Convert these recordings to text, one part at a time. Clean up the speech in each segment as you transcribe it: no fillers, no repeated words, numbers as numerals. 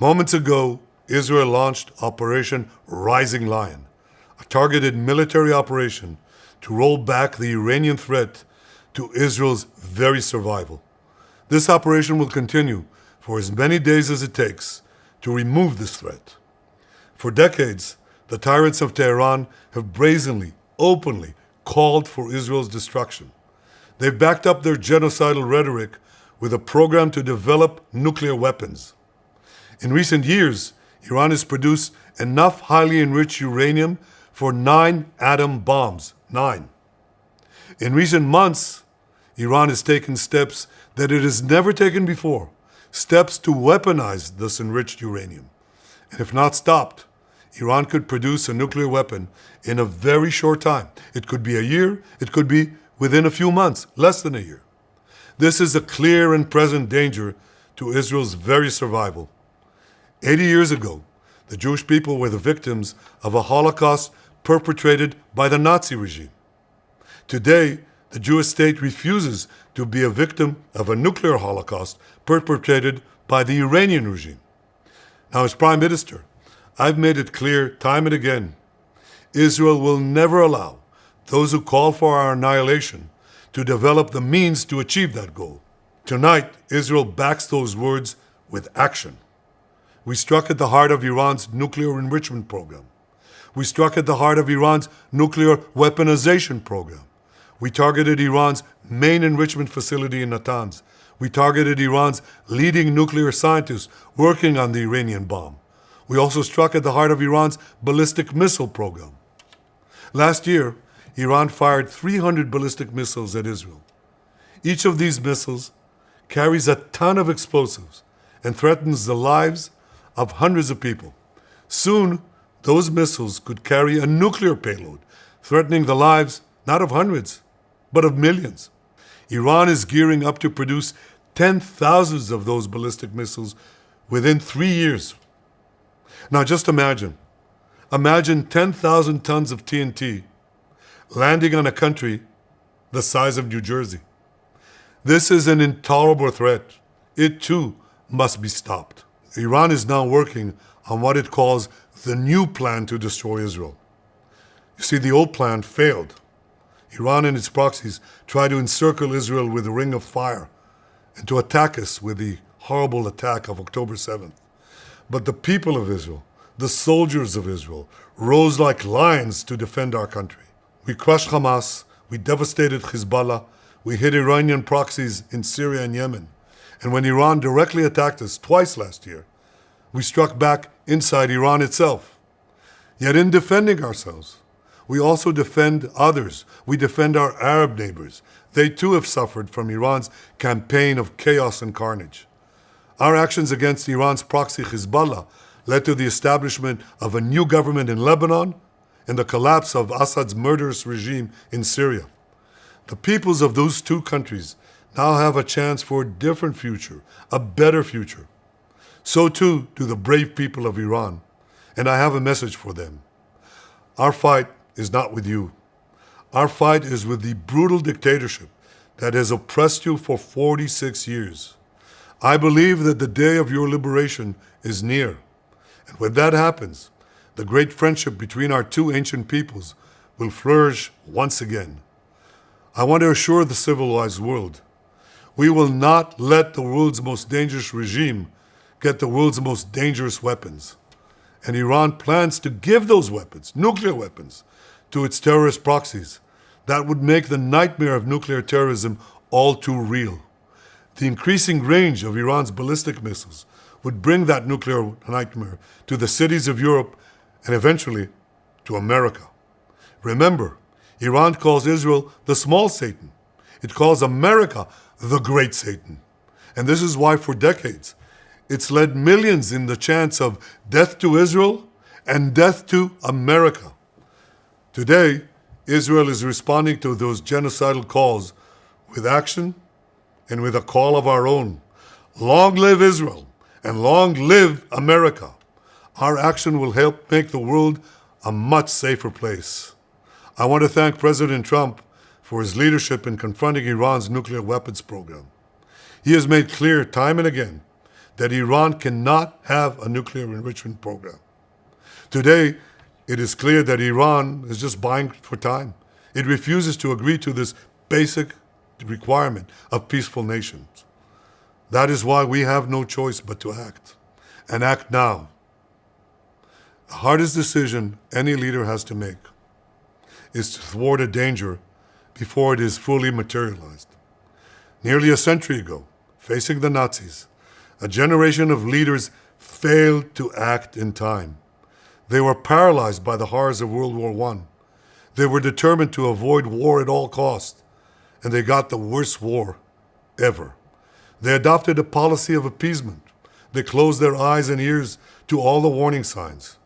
Moments ago, Israel launched Operation Rising Lion, a targeted military operation to roll back the Iranian threat to Israel's very survival. This operation will continue for as many days as it takes to remove this threat. For decades, the tyrants of Tehran have brazenly, openly called for Israel's destruction. They've backed up their genocidal rhetoric with a program to develop nuclear weapons. In recent years, Iran has produced enough highly enriched uranium for 9 atom bombs. 9. In recent months, Iran has taken steps that it has never taken before, steps to weaponize this enriched uranium. And if not stopped, Iran could produce a nuclear weapon in a very short time. It could be a year, it could be within a few months, less than a year. This is a clear and present danger to Israel's very survival. 80 years ago, the Jewish people were the victims of a Holocaust perpetrated by the Nazi regime. Today, the Jewish state refuses to be a victim of a nuclear Holocaust perpetrated by the Iranian regime. Now, as Prime Minister, I've made it clear time and again, Israel will never allow those who call for our annihilation to develop the means to achieve that goal. Tonight, Israel backs those words with action. We struck at the heart of Iran's nuclear enrichment program. We struck at the heart of Iran's nuclear weaponization program. We targeted Iran's main enrichment facility in Natanz. We targeted Iran's leading nuclear scientists working on the Iranian bomb. We also struck at the heart of Iran's ballistic missile program. Last year, Iran fired 300 ballistic missiles at Israel. Each of these missiles carries a ton of explosives and threatens the lives of hundreds of people. Soon, those missiles could carry a nuclear payload, threatening the lives not of hundreds, but of millions. Iran is gearing up to produce 10,000 of those ballistic missiles within 3 years. Now just imagine 10,000 tons of TNT landing on a country the size of New Jersey. This is an intolerable threat. It too must be stopped. Iran is now working on what it calls the new plan to destroy Israel. You see, the old plan failed. Iran and its proxies tried to encircle Israel with a ring of fire and to attack us with the horrible attack of October 7th. But the people of Israel, the soldiers of Israel, rose like lions to defend our country. We crushed Hamas, we devastated Hezbollah, we hit Iranian proxies in Syria and Yemen. And when Iran directly attacked us twice last year, we struck back inside Iran itself. Yet in defending ourselves, we also defend others. We defend our Arab neighbors. They too have suffered from Iran's campaign of chaos and carnage. Our actions against Iran's proxy Hezbollah led to the establishment of a new government in Lebanon and the collapse of Assad's murderous regime in Syria. The peoples of those two countries now have a chance for a different future, a better future. So too do the brave people of Iran, and I have a message for them. Our fight is not with you. Our fight is with the brutal dictatorship that has oppressed you for 46 years. I believe that the day of your liberation is near. And when that happens, the great friendship between our two ancient peoples will flourish once again. I want to assure the civilized world, we will not let the world's most dangerous regime get the world's most dangerous weapons. And Iran plans to give those weapons, nuclear weapons, to its terrorist proxies. That would make the nightmare of nuclear terrorism all too real. The increasing range of Iran's ballistic missiles would bring that nuclear nightmare to the cities of Europe and eventually to America. Remember, Iran calls Israel the small Satan. It calls America the great Satan. And this is why for decades, it's led millions in the chants of death to Israel and death to America. Today, Israel is responding to those genocidal calls with action and with a call of our own. Long live Israel and long live America. Our action will help make the world a much safer place. I want to thank President Trump for his leadership in confronting Iran's nuclear weapons program. He has made clear time and again that Iran cannot have a nuclear enrichment program. Today, it is clear that Iran is just buying for time. It refuses to agree to this basic requirement of peaceful nations. That is why we have no choice but to act, and act now. The hardest decision any leader has to make is to thwart a danger before it is fully materialized. Nearly a century ago, facing the Nazis, a generation of leaders failed to act in time. They were paralyzed by the horrors of World War I. They were determined to avoid war at all costs, and they got the worst war ever. They adopted a policy of appeasement. They closed their eyes and ears to all the warning signs.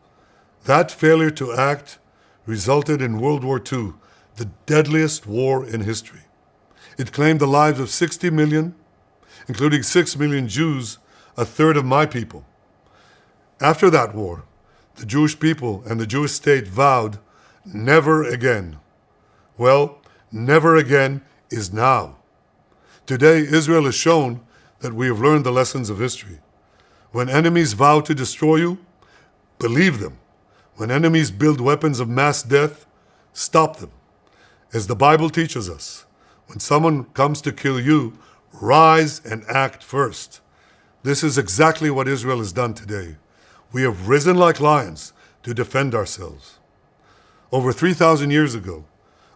That failure to act resulted in World War II, the deadliest war in history. It claimed the lives of 60 million, including 6 million Jews, a third of my people. After that war, the Jewish people and the Jewish state vowed, never again. Well, never again is now. Today, Israel has shown that we have learned the lessons of history. When enemies vow to destroy you, believe them. When enemies build weapons of mass death, stop them. As the Bible teaches us, when someone comes to kill you, rise and act first. This is exactly what Israel has done today. We have risen like lions to defend ourselves. Over 3,000 years ago,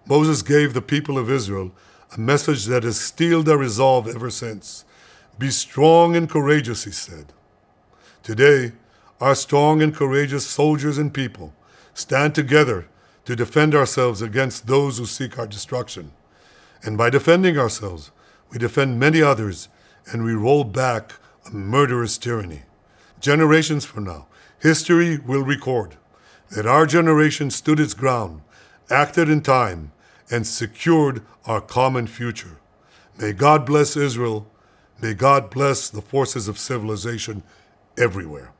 Moses gave the people of Israel a message that has steeled their resolve ever since. Be strong and courageous, he said. Today, our strong and courageous soldiers and people stand together to defend ourselves against those who seek our destruction. And by defending ourselves, we defend many others, and we roll back a murderous tyranny. Generations from now, history will record that our generation stood its ground, acted in time, and secured our common future. May God bless Israel. May God bless the forces of civilization everywhere.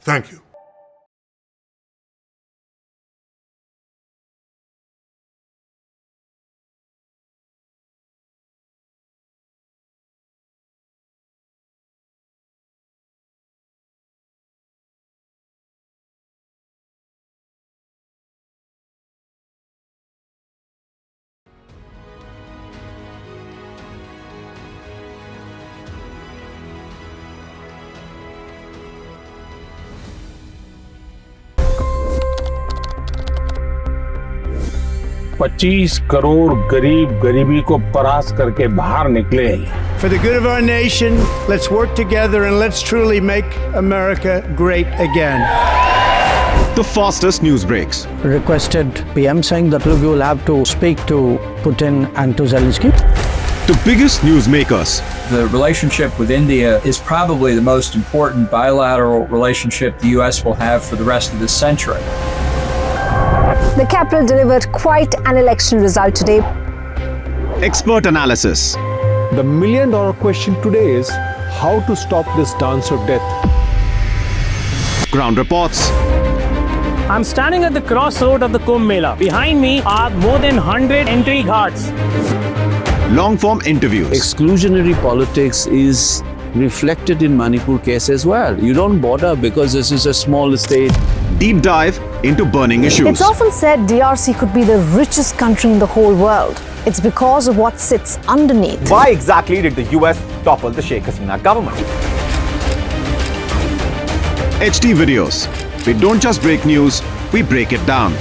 Thank you. $25 crore गरीब गरीबी को परास्त करके बाहर निकले। For the good of our nation, let's work together and let's truly make America great again. The fastest news breaks. Requested PM saying that look, you will have to speak to Putin and to Zelensky. The biggest news makers. The relationship with India is probably the most important bilateral relationship the U.S. will have for the rest of this century. The capital delivered quite an election result today. Expert analysis. The million-dollar question today is how to stop this dance of death. Ground reports. I'm standing at the crossroad of the Kumbh Mela. Behind me are more than 100 entry ghats. Long-form interviews. Exclusionary politics is reflected in Manipur case as well. You don't bother because this is a small state. Deep dive into burning issues. It's often said DRC could be the richest country in the whole world. It's because of what sits underneath. Why exactly did the US topple the Sheikh Hasina government? HT videos. We don't just break news, we break it down.